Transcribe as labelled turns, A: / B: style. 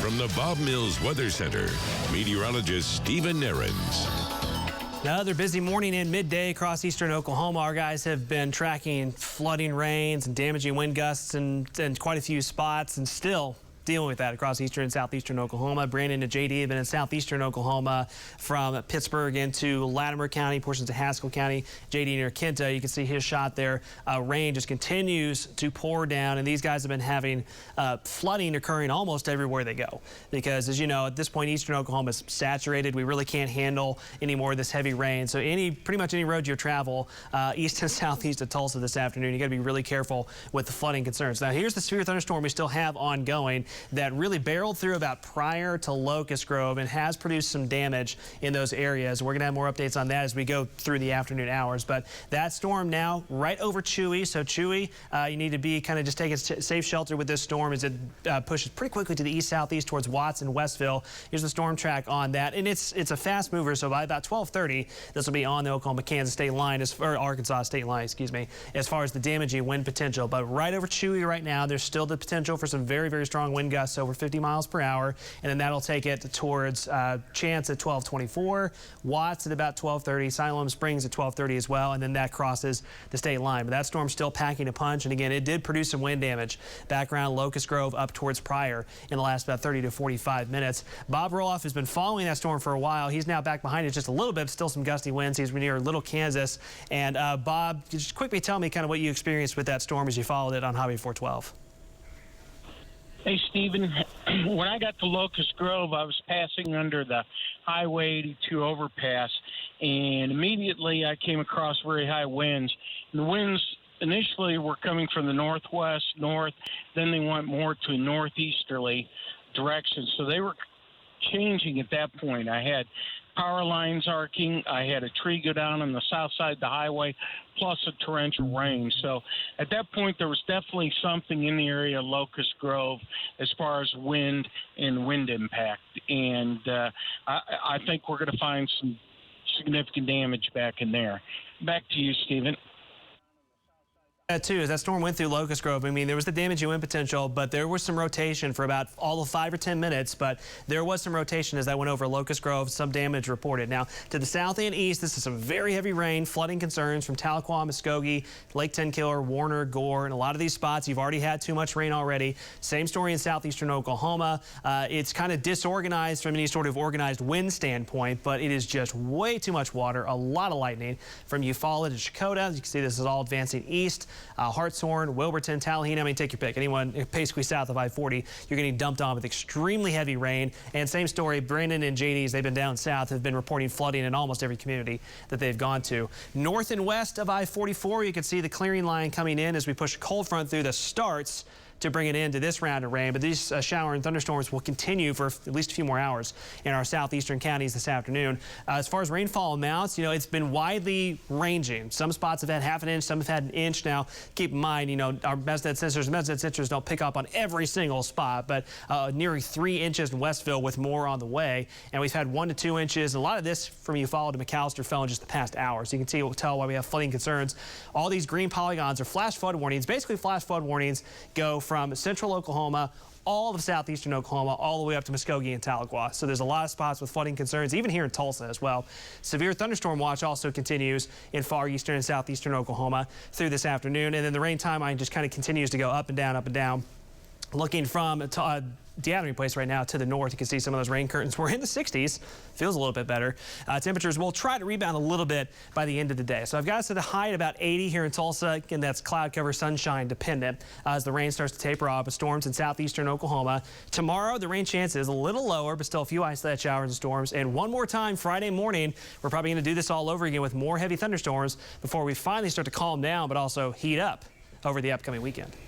A: From the Bob Mills Weather Center, meteorologist Stephen Nehrenz.
B: Another busy morning and midday across eastern Oklahoma. Our guys have been tracking flooding rains and damaging wind gusts in quite a few spots, and still dealing with that across eastern and southeastern Oklahoma. Brandon and JD have been in southeastern Oklahoma from Pittsburgh into Latimer County, portions of Haskell County. JD near Kinta, you can see his shot there. Rain just continues to pour down, and these guys have been having flooding occurring almost everywhere they go. Because, as you know, at this point, eastern Oklahoma is saturated. We really can't handle any more of this heavy rain. So pretty much any road you travel, east and southeast of Tulsa this afternoon, you got to be really careful with the flooding concerns. Now, here's the severe thunderstorm we still have ongoing that really barreled through about Pryor to Locust Grove and has produced some damage in those areas. We're going to have more updates on that as we go through the afternoon hours. But that storm now right over Chewy. So Chewy, you need to be kind of just take a safe shelter with this storm as it pushes pretty quickly to the east-southeast towards Watts and Westville. Here's the storm track on that. And it's a fast mover, so by about 12:30, this will be on the Oklahoma-Kansas state line, or Arkansas state line, excuse me, as far as the damaging wind potential. But right over Chewy right now, there's still the potential for some very, very strong wind gusts over 50 miles per hour, and then that'll take it towards Chance at 12:24, Watts at about 12:30, Siloam Springs at 12:30 as well, and then that crosses the state line. But that storm's still packing a punch, and again, it did produce some wind damage back around Locust Grove up towards Pryor in the last about 30 to 45 minutes. Bob Roloff has been following that storm for a while. He's now back behind it just a little bit, still some gusty winds. He's near Little Kansas. And Bob, just quickly tell me kind of what you experienced with that storm as you followed it on Highway 412.
C: Hey, Stephen, when I got to Locust Grove, I was passing under the Highway 82 overpass, and immediately I came across very high winds. And the winds initially were coming from the northwest, north, then they went more to northeasterly direction. So they were changing at that point. I had power lines arcing. I had a tree go down on the south side of the highway, plus a torrential rain. So at that point, there was definitely something in the area of Locust Grove as far as wind and wind impact. And I think we're going to find some significant damage back in there. Back to you, Stephen.
B: That too, as that storm went through Locust Grove, I mean, there was the damaging wind potential, but there was some rotation for about all of 5 or 10 minutes, but there was some rotation as that went over Locust Grove, some damage reported. Now, to the south and east, this is some very heavy rain, flooding concerns from Tahlequah, Muskogee, Lake Tenkiller, Warner, Gore, and a lot of these spots, you've already had too much rain already. Same story in southeastern Oklahoma. It's kind of disorganized from any sort of organized wind standpoint, but it is just way too much water, a lot of lightning. From Eufaula to Chakotah, you can see this is all advancing east. Hartshorn, Wilburton, Tallahassee, I mean, take your pick. Anyone basically south of I-40, you're getting dumped on with extremely heavy rain. And same story, Brandon and JD's, they've been down south, have been reporting flooding in almost every community that they've gone to. North and west of I-44, you can see the clearing line coming in as we push a cold front through the starts to bring it into this round of rain, but these shower and thunderstorms will continue for at least a few more hours in our southeastern counties this afternoon. As far as rainfall amounts, you know, it's been widely ranging. Some spots have had half an inch, some have had an inch. Now, keep in mind, you know, our Mesnet sensors don't pick up on every single spot, but nearly 3 inches in Westville with more on the way, and we've had 1 to 2 inches. A lot of this from Eufaula to McAllister fell in just the past hour, so you can tell why we have flooding concerns. All these green polygons are flash flood warnings. Basically, flash flood warnings go from central Oklahoma, all of southeastern Oklahoma, all the way up to Muskogee and Tahlequah. So there's a lot of spots with flooding concerns, even here in Tulsa as well. Severe thunderstorm watch also continues in far eastern and southeastern Oklahoma through this afternoon. And then the rain timeline just kind of continues to go up and down, up and down. Looking from Gathering Place right now to the north, you can see some of those rain curtains. We're in the 60s. Feels a little bit better. Temperatures will try to rebound a little bit by the end of the day. So I've got us at a high at about 80 here in Tulsa, and that's cloud cover, sunshine dependent as the rain starts to taper off with storms in southeastern Oklahoma. Tomorrow, the rain chance is a little lower, but still a few isolated showers and storms. And one more time, Friday morning, we're probably going to do this all over again with more heavy thunderstorms before we finally start to calm down, but also heat up over the upcoming weekend.